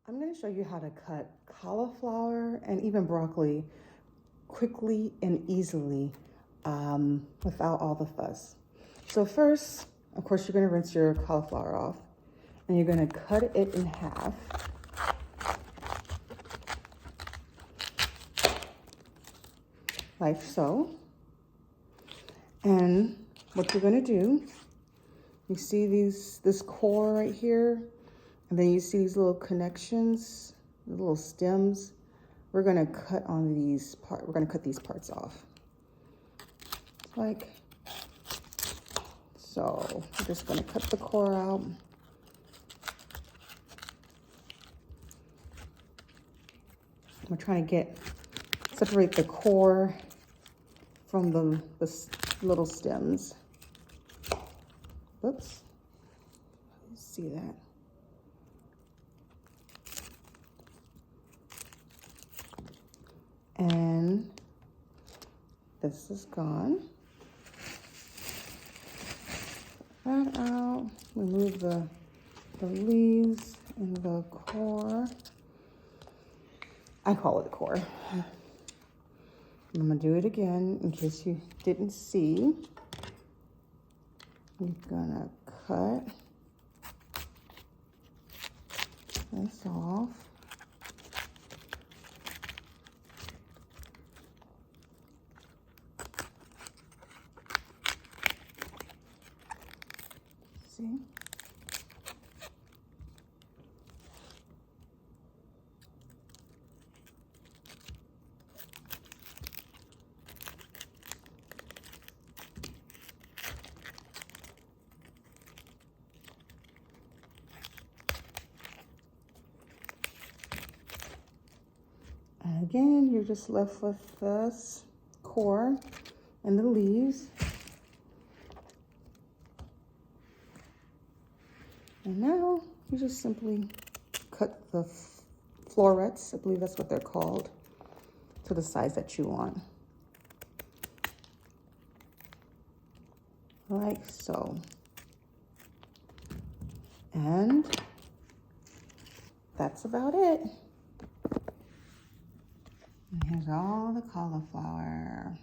I'm going to show you how to cut cauliflower and even broccoli quickly and easily without all the fuss. So first, of course, you're going to rinse your cauliflower off and you're going to cut it in half. Like so. And what you're going to do, you see this core right here, and then you see these little connections, the little stems. We're going to cut on these parts. We're going to cut these parts off. Like so. We're just going to cut the core out. We're trying to separate the core from the little stems. Oops. See that? And this is gone. That out. Remove the leaves and the core. I call it the core. I'm gonna do it again in case you didn't see. We're gonna cut this off. See? And again, you're just left with this core and the leaves. And now you just simply cut the florets, I believe that's what they're called, to the size that you want. Like so. And that's about it. And here's all the cauliflower.